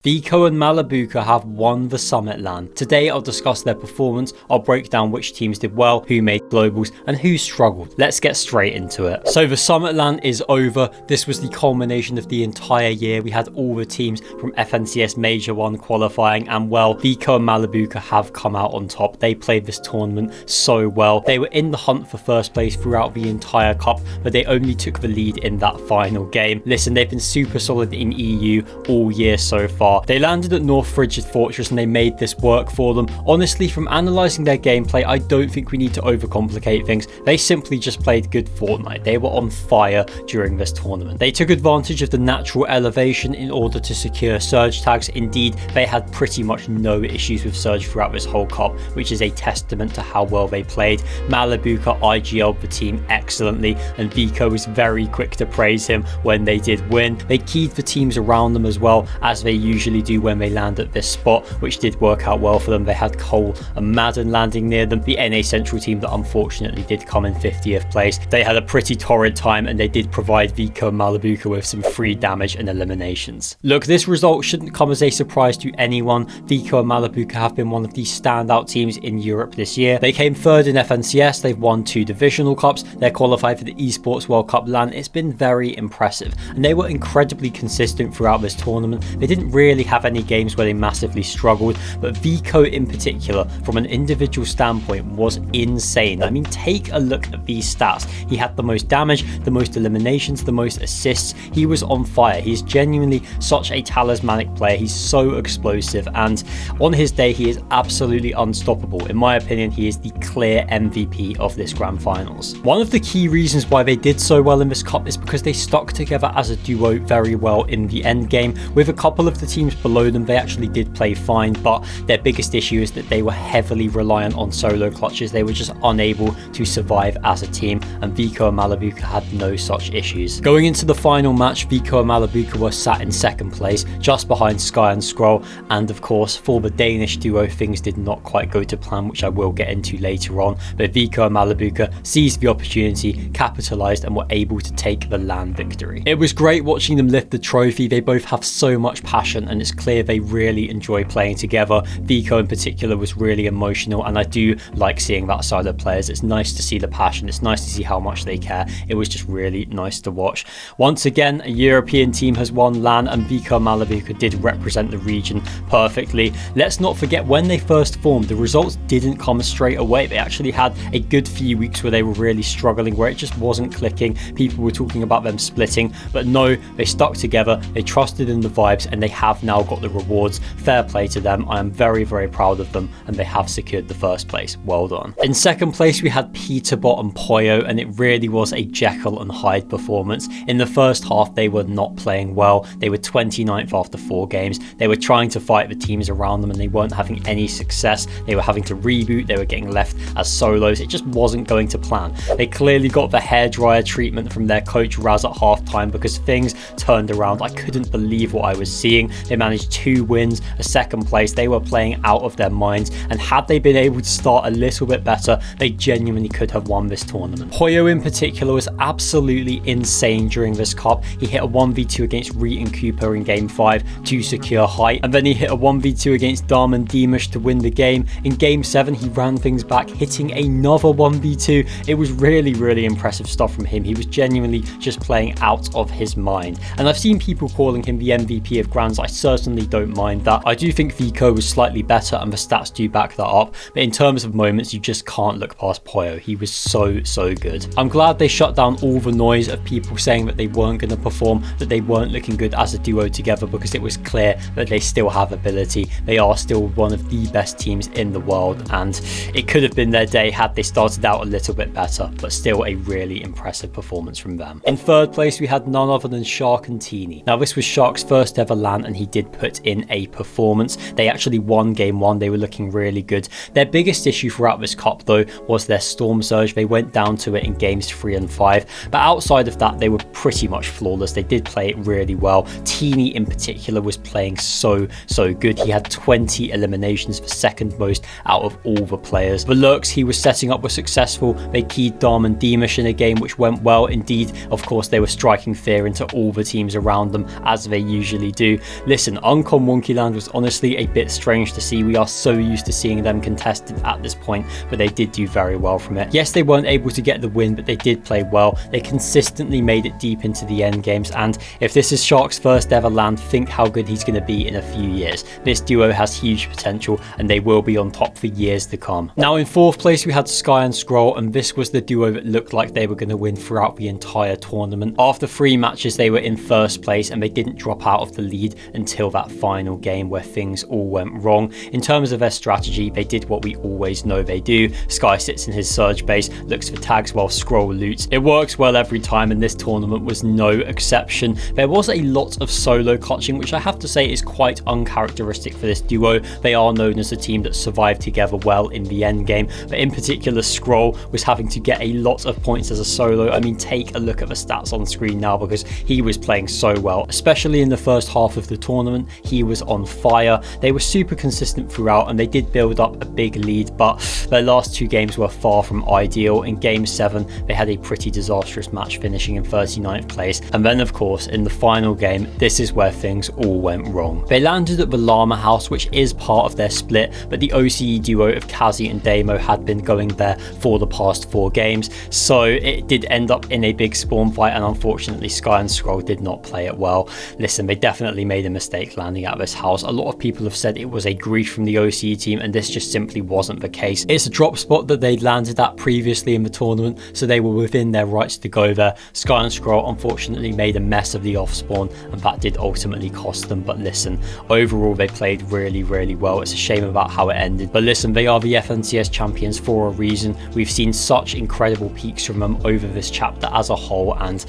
Vico and Malibuca have won the Summit LAN. Today I'll discuss their performance, I'll break down which teams did well, who made globals, and who struggled. Let's get straight into it. So the Summit LAN is over. This was the culmination of the entire year. We had all the teams from FNCS Major 1 qualifying, and well, Vico and Malibuca have come out on top. They played this tournament so well. They were in the hunt for first place throughout the entire cup, but they only took the lead in that final game. Listen, they've been super solid in EU all year so far. They landed at North Frigid Fortress and they made this work for them. Honestly, from analysing their gameplay, I don't think we need to overcomplicate things. They simply just played good Fortnite. They were on fire during this tournament. They took advantage of the natural elevation in order to secure Surge tags. Indeed, they had pretty much no issues with Surge throughout this whole cup, which is a testament to how well they played. Malibuca IGL'd the team excellently, and Vico was very quick to praise him when they did win. They keyed the teams around them as well, as they usually do when they land at this spot, which did work out well for them. They had Cole and Madden landing near them, the NA Central team that unfortunately did come in 50th place. They had a pretty torrid time, and they did provide Vico and Malibuca with some free damage and eliminations. Look, this result shouldn't come as a surprise to anyone. Vico and Malibuca have been one of the standout teams in Europe this year. They came third in FNCS, they've won 2 divisional cups, they're qualified for the Esports World Cup LAN. It's been very impressive, and they were incredibly consistent throughout this tournament. They didn't really have any games where they massively struggled, but Vico in particular, from an individual standpoint, was insane. I mean, take a look at these stats. He had the most damage, the most eliminations, the most assists. He was on fire. He's genuinely such a talismanic player. He's so explosive, and on his day he is absolutely unstoppable. In my opinion, he is the clear MVP of this grand finals. One of the key reasons why they did so well in this cup is because they stuck together as a duo very well in the end game. With a couple of the teams below them, they actually did play fine, but their biggest issue is that they were heavily reliant on solo clutches. They were just unable to survive as a team, and Vico and Malibuca had no such issues. Going into the final match, Vico and Malibuca were sat in second place, just behind Sky and Scroll, and of course for the Danish duo things did not quite go to plan, which I will get into later on, but Vico and Malibuca seized the opportunity, capitalized, and were able to take the LAN victory. It was great watching them lift the trophy. They both have so much passion, and it's clear they really enjoy playing together. Vico in particular was really emotional, and I do like seeing that side of players. It's nice to see the passion, it's nice to see how much they care. It was just really nice to watch. Once again, a European team has won LAN, and Vico and Malibuca did represent the region perfectly. Let's not forget, when they first formed, the results didn't come straight away. They actually had a good few weeks where they were really struggling, where it just wasn't clicking. People were talking about them splitting, but no, they stuck together, they trusted in the vibes, and they have now got the rewards. Fair play to them. I am very, very proud of them, and they have secured the first place. Well done. In second place, we had Peterbot and Pollo, and it really was a Jekyll and Hyde performance. In the first half, they were not playing well. They were 29th after 4 games. They were trying to fight the teams around them, and they weren't having any success. They were having to reboot. They were getting left as solos. It just wasn't going to plan. They clearly got the hairdryer treatment from their coach Raz at halftime, because things turned around. I couldn't believe what I was seeing. They managed 2 wins, a second place. They were playing out of their minds, and had they been able to start a little bit better, they genuinely could have won this tournament. Pollo in particular was absolutely insane during this cup. He hit a 1v2 against Reet and Cooper in game 5 to secure height, and then he hit a 1v2 against Dharm and Deemish to win the game. In game 7, he ran things back, hitting another 1v2. It was really, really impressive stuff from him. He was genuinely just playing out of his mind, and I've seen people calling him the MVP of Grands. I certainly don't mind that. I do think Vico was slightly better, and the stats do back that up, but in terms of moments, you just can't look past Pollo. He was so good. I'm glad they shut down all the noise of people saying that they weren't going to perform, that they weren't looking good as a duo together, because it was clear that they still have ability. They are still one of the best teams in the world, and it could have been their day had they started out a little bit better, but still a really impressive performance from them. In third place, we had none other than Shxrk T3eny. Now, this was Shxrk's first ever LAN, and he did put in a performance. They actually won game 1. They were looking really good. Their biggest issue throughout this cup, though, was their Storm Surge. They went down to it in games 3 and 5, but outside of that, they were pretty much flawless. They did play it really well. T3eny in particular was playing so good. He had 20 eliminations for second most out of all the players. The lurks he was setting up were successful. They keyed Dom and Demish in a game, which went well. Indeed, of course, they were striking fear into all the teams around them, as they usually do. Listen, Uncom Wonkyland was honestly a bit strange to see. We are so used to seeing them contested at this point, but they did do very well from it. Yes, they weren't able to get the win, but they did play well. They consistently made it deep into the end games, and if this is Shxrk's first ever LAN, think how good he's going to be in a few years. This duo has huge potential, and they will be on top for years to come. Now in 4th place we had Sky and Scroll, and this was the duo that looked like they were going to win throughout the entire tournament. After 3 matches they were in 1st place, and they didn't drop out of the lead until that final game where things all went wrong. In terms of their strategy, they did what we always know they do. Sky sits in his Surge base, looks for tags while Scroll loots. It works well every time, and this tournament was no exception. There was a lot of solo clutching, which I have to say is quite uncharacteristic for this duo. They are known as a team that survived together well in the end game, but in particular Scroll was having to get a lot of points as a solo. I mean, take a look at the stats on screen now, because he was playing so well, especially in the first half of the tournament. He was on fire. They were super consistent throughout, and they did build up a big lead, but their last 2 games were far from ideal. In game 7 they had a pretty disastrous match, finishing in 39th place, and then of course in the final game, this is where things all went wrong. They landed at the Llama House, which is part of their split, but the OCE duo of Kazi and Damo had been going there for the past 4 games, so it did end up in a big spawn fight, and unfortunately Sky and Scroll did not play it well. Listen, they definitely made a mistake landing at this house. A lot of people have said it was a grief from the OCE team, and this just simply wasn't the case. It's a drop spot that they'd landed at previously in the tournament, so they were within their rights to go there. Sky and Scroll unfortunately made a mess of the off spawn, and that did ultimately cost them, but listen, overall they played really well. It's a shame about how it ended, but listen, they are the FNCS champions for a reason. We've seen such incredible peaks from them over this chapter as a whole, and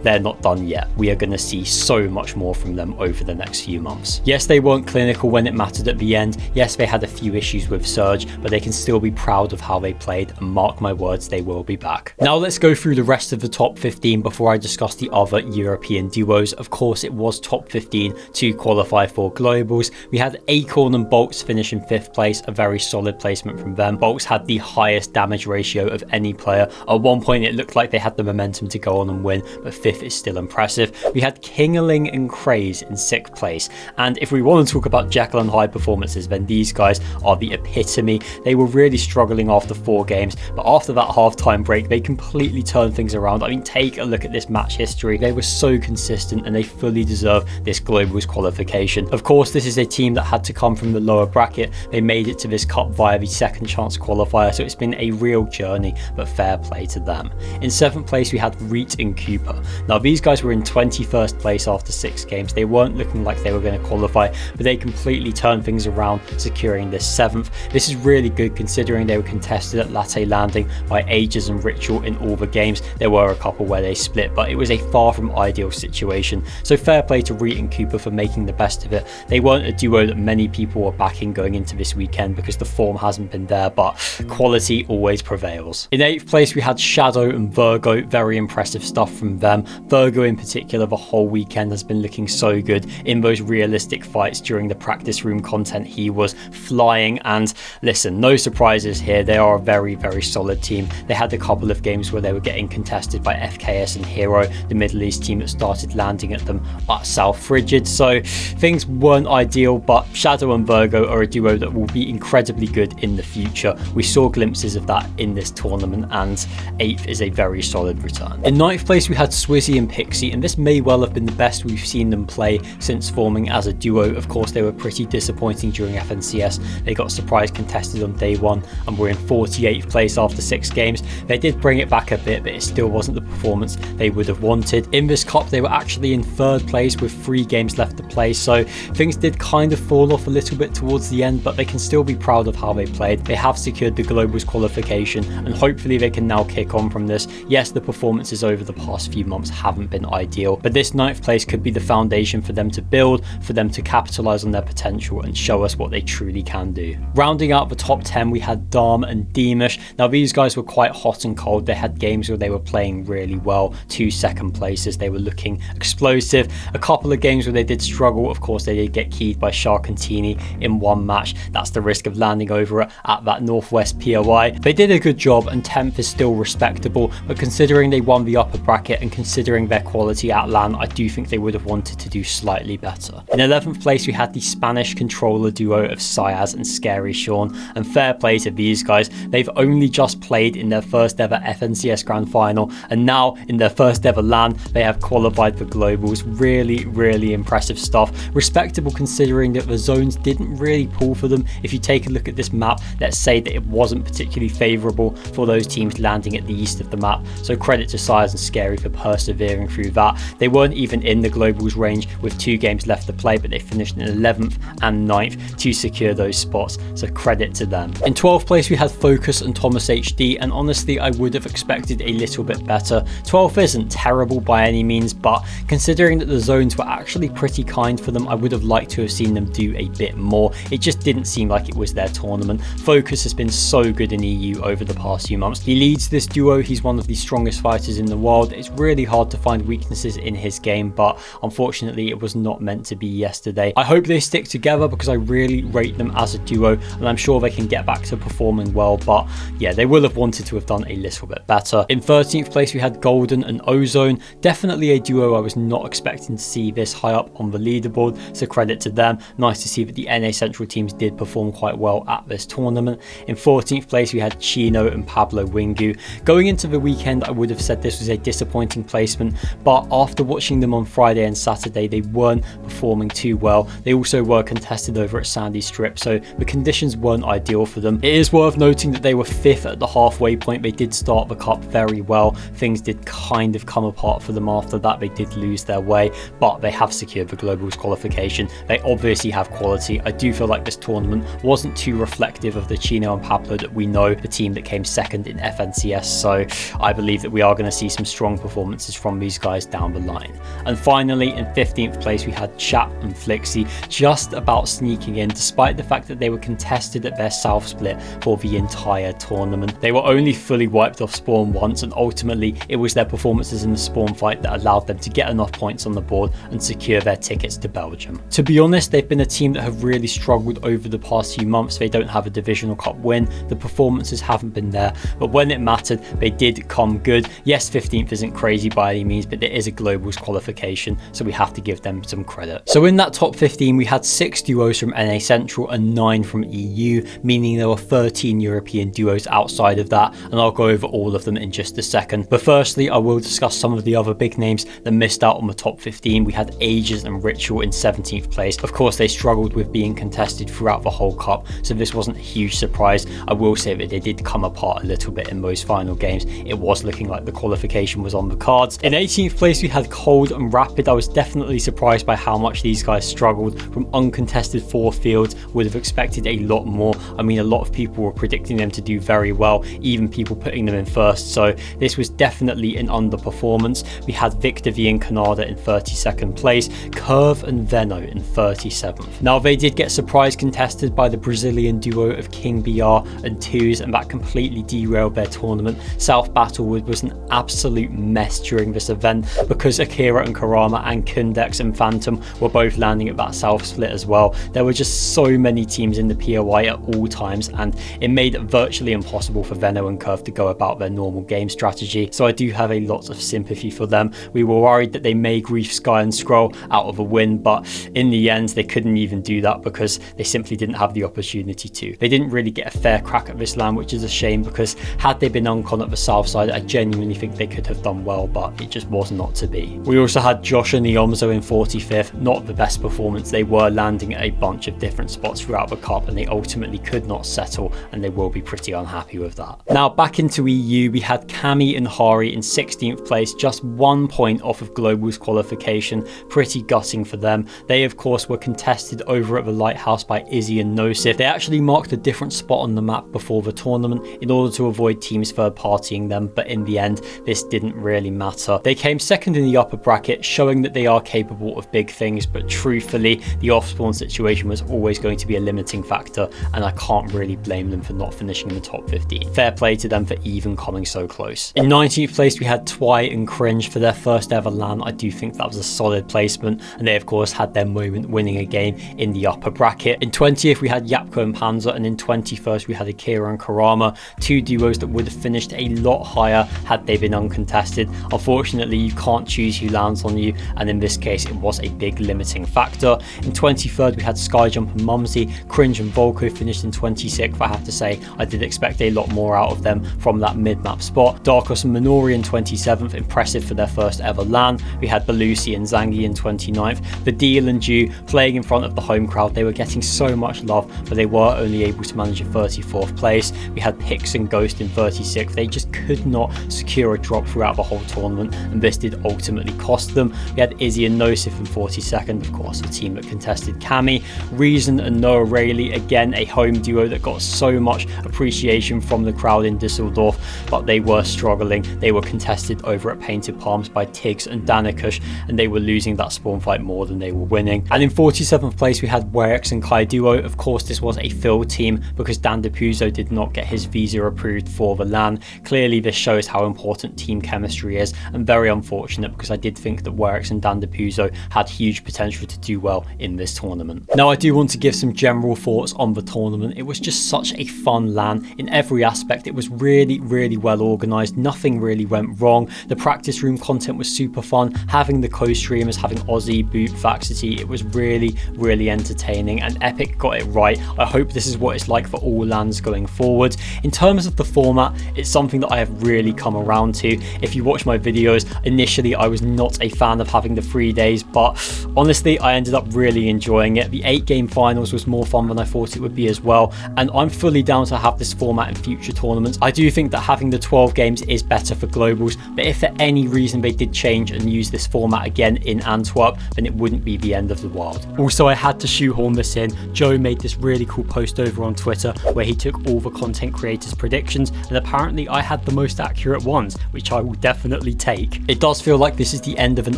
they're not done yet. We are going to see so much more from them over the next few months. Yes, they weren't clinical when it mattered at the end. Yes, they had a few issues with Surge, but they can still be proud of how they played, and mark my words, they will be back. Now let's go through the rest of the top 15 before I discuss the other European duos. Of course, it was top 15 to qualify for globals. We had Acorn and Bolts finish in 5th place, a very solid placement from them. Bolts had the highest damage ratio of any player. At one point it looked like they had the momentum to go on and win, but 5th is still impressive. We had Kingerling and Craze in 6th place, and if we want to talk about Jekyll and Hyde performances, then these guys are the epitome. They were really struggling after 4 games, but after that halftime break they completely turned things around. I mean, take a look at this match history. They were so consistent, and they fully deserve this globals qualification. Of course, this is a team that had to come from the lower bracket. They made it to this cup via the second chance qualifier, so it's been a real journey, but fair play to them. In 7th place we had Reet and Cooper. Now these guys were in 21st place after 6 games. They weren't looking like they were going to qualify, but they completely turned things around, securing this 7th. This is really good considering they were contested at Latte Landing by Ages and Ritual in all the games. There were a couple where they split, but it was a far from ideal situation, so fair play to Reet and Cooper for making the best of it. They weren't a duo that many people were backing going into this weekend because the form hasn't been there, but quality always prevails. In 8th place we had Shadow and Virgo. Very impressive stuff from them. Virgo in particular, the whole weekend has been looking so good in those realistic fights during the practice room content. He was flying, and listen, no surprises here. They are a very solid team. They had a couple of games where they were getting contested by FKS and Hero, the Middle East team that started landing at them at South Frigid, so things weren't ideal, but Shadow and Virgo are a duo that will be incredibly good in the future. We saw glimpses of that in this tournament, and 8th is a very solid return. In 9th place we had Swizzy and Pixie, and this may well have been the best we've seen them play since forming as a duo. Of course, they were pretty disappointing during FNCS. They got surprise contested on day 1 and were in 48th place after 6 games. They did bring it back a bit, but it still wasn't the performance they would have wanted. In this cup they were actually in 3rd place with 3 games left to play, so things did kind of fall off a little bit towards the end, but they can still be proud of how they played. They have secured the globals qualification, and hopefully they can now kick on from this. Yes, the performances over the past few months haven't been ideal, but this 9th place could be the foundation for them to build, for them to capitalize on their potential and show us what they truly can do. Rounding out the top 10 we had Dom and D Beamish. Now these guys were quite hot and cold. They had games where they were playing really well, 2 second places, they were looking explosive. A couple of games where they did struggle. Of course, they did get keyed by Shxrk T3eny in one match. That's the risk of landing over at that Northwest POI. They did a good job, and 10th is still respectable, but considering they won the upper bracket and considering their quality at LAN, I do think they would have wanted to do slightly better. In 11th place, we had the Spanish controller duo of Syaz and Scary Sean, and fair play to these guys. They've only just played in their first ever FNCS Grand Final, and now in their first ever LAN, they have qualified for globals. Really impressive stuff. Respectable considering that the zones didn't really pull for them. If you take a look at this map, let's say that it wasn't particularly favourable for those teams landing at the east of the map, so credit to Syaz and Scary for persevering through that. They weren't even in the globals range with 2 games left to play, but they finished in 11th and 9th to secure those spots, so credit to them. In 12th place, we had Focus and Thomas HD, and honestly I would have expected a little bit better. 12th isn't terrible by any means, but considering that the zones were actually pretty kind for them, I would have liked to have seen them do a bit more. It just didn't seem like it was their tournament. Focus has been so good in EU over the past few months. He leads this duo, he's one of the strongest fighters in the world. It's really hard to find weaknesses in his game, but unfortunately it was not meant to be yesterday. I hope they stick together because I really rate them as a duo, and I'm sure they can get back to performing well, but yeah, they will have wanted to have done a little bit better. In 13th place, we had Golden and Ozone. Definitely a duo I was not expecting to see this high up on the leaderboard, so credit to them. Nice to see that the NA Central teams did perform quite well at this tournament. In 14th place, we had Chino and Pablo Wingu. Going into the weekend, I would have said this was a disappointing placement, but after watching them on Friday and Saturday, they weren't performing too well. They also were contested over at Sandy Strip, so the conditions weren't ideal for them. It is worth noting that they were 5th at the halfway point. They did start the cup very well. Things did kind of come apart for them after that. They did lose their way, but they have secured the globals qualification. They obviously have quality. I do feel like this tournament wasn't too reflective of the Chino and Pablo that we know, the team that came 2nd in FNCS, so I believe that we are going to see some strong performances from these guys down the line. And finally, in 15th place, we had Chap and Flixie, just about sneaking in despite the fact that they were contested at their south split for the entire tournament. They were only fully wiped off spawn once, and ultimately it was their performances in the spawn fight that allowed them to get enough points on the board and secure their tickets to Belgium. To be honest, they've been a team that have really struggled over the past few months. They don't have a divisional cup win, the performances haven't been there, but when it mattered, they did come good. Yes, 15th isn't crazy by any means, but there is a globals qualification, so we have to give them some credit. So in that top 15, we had 6 duos from NA Central and 9 from EU, meaning there were 13 European duos outside of that, and I'll go over all of them in just a second. But firstly, I will discuss some of the other big names that missed out on the top 15. We had Ages and Ritual in 17th place. Of course, they struggled with being contested throughout the whole cup, so this wasn't a huge surprise. I will say that they did come apart a little bit in those final games. It was looking like the qualification was on the cards. In 18th place, we had Cold and Rapid. I was definitely surprised by how much these guys struggled. From uncontested 4 fields, would have expected a lot more. I mean, a lot of people were predicting them to do very well, even people putting them in first, so this was definitely an underperformance. We had Victor V and Canada in 32nd place, Curve and Veno in 37th. Now, they did get surprise contested by the Brazilian duo of King BR and Twos, and that completely derailed their tournament. South Battlewood was an absolute mess during this event because Akira and Karama and Kundex and Phantom were both landing at that south split as well. There were just so many teams in the POI at all times, and it made it virtually impossible for Veno and Curve to go about their normal game strategy, so I do have a lot of sympathy for them. We were worried that they may grief Sky and Scroll out of a win, but in the end they couldn't even do that because they simply didn't have the opportunity to. They didn't really get a fair crack at this LAN, which is a shame because had they been uncon at the south side, I genuinely think they could have done well, but it just was not to be. We also had Josh and Neomzo in 45th, not the best performance. They were landing at a bunch of different spots throughout the cup and they ultimately could not settle, and they will be pretty unhappy with that. Now back into EU, we had Cami and Hari in 16th place, just 1 point off of globals qualification. Pretty gutting for them. They of course were contested over at the Lighthouse by Izzy and Nosif. They actually marked a different spot on the map before the tournament in order to avoid teams third partying them, but in the end this didn't really matter. They came 2nd in the upper bracket, showing that they are capable of big things, but truthfully the off-spawn situation was always going to be a limiting factor, and I can't really blame them for not finishing in the top 15. Fair play to them for even coming so close. In 19th place, we had Twy and Cringe for their first ever LAN. I do think that was a solid placement, and they of course had their moment winning a game in the upper bracket. In 20th, we had Yapko and Panzer, and in 21st, we had Akira and Karama, two duos that would have finished a lot higher had they been uncontested. Unfortunately, you can't choose who lands on you, and in this case, it was a big limiting factor. In 23rd, we had Skyjump and Mumsy. Cringe and Volko finished in 26th. I have to say, I did expect a lot more out of them from that mid-map spot. Darkos and Minori in 27th, impressive for their first ever LAN. We had Belusi and Zangi in 29th. Vidil and Dew playing in front of the home crowd. They were getting so much love, but they were only able to manage a 34th place. We had Pix and Ghost in 36th. They just could not secure a drop throughout the whole tournament, and this did ultimately cost them. We had Izzy and Nosif in 42nd, of course, the team that contested Cammy. Reason and Noah Rayleigh, again a home duo that got so much appreciation from the crowd in Düsseldorf, but they were struggling. They were contested over at Painted Palms by Tiggs and Danikush, and they were losing that spawn fight more than they were winning. And in 47th place, we had Werex and Kai Duo. Of course, this was a filled team because Dan DePuzo did not get his visa approved for the LAN. Clearly, this shows how important team chemistry is, and very unfortunate because I did think that Werex and Dan DePuzo had huge potential to do well in this tournament. Now, I do want to give some general thoughts on the tournament. It was just such a fun LAN in every aspect. It was really, really well organized. Nothing really went wrong. The practice room content was super fun. Having the co-streamers, having Aussie, Boot, Faxity, it was really, really entertaining, and Epic got it right. I hope this is what it's like for all LANs going forward. In terms of the format, it's something that I have really come around to. If you watch my videos, initially I was not a fan of having the 3 days, but honestly I ended up really enjoying it. The 8-game finals was more fun than I thought it would be as well, and I'm fully down to have this format in future tournaments. I do think that having the 12 games is better for globals, but if for any reason they did change and use this format again in Antwerp, then it wouldn't be the end of the world. Also, I had to shoehorn this in. Joe made this really cool post over on Twitter where he took all the content creators' predictions, and apparently I had the most accurate ones, which I will definitely take. It does feel like this is the end of an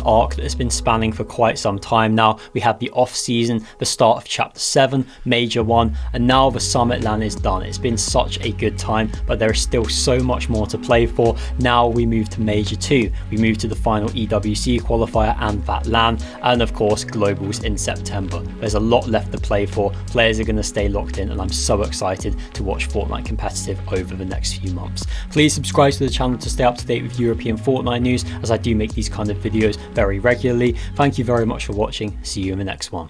arc that has been spanning for quite some time now. We had the off season, the start of chapter 7, major 1, and now the Summit LAN is done. It's been such a good time, but there is still so much more to play for. Now we move to major 2. We move to the final EWC qualifier and that LAN, and of course globals in September. There's a lot left to play for. Players are going to stay locked in, and I'm so excited to watch Fortnite competitive over the next few months. Please subscribe to the channel to stay up to date with European Fortnite news, as I do make these kind of videos very regularly. Thank you very much for watching. See you in the next one.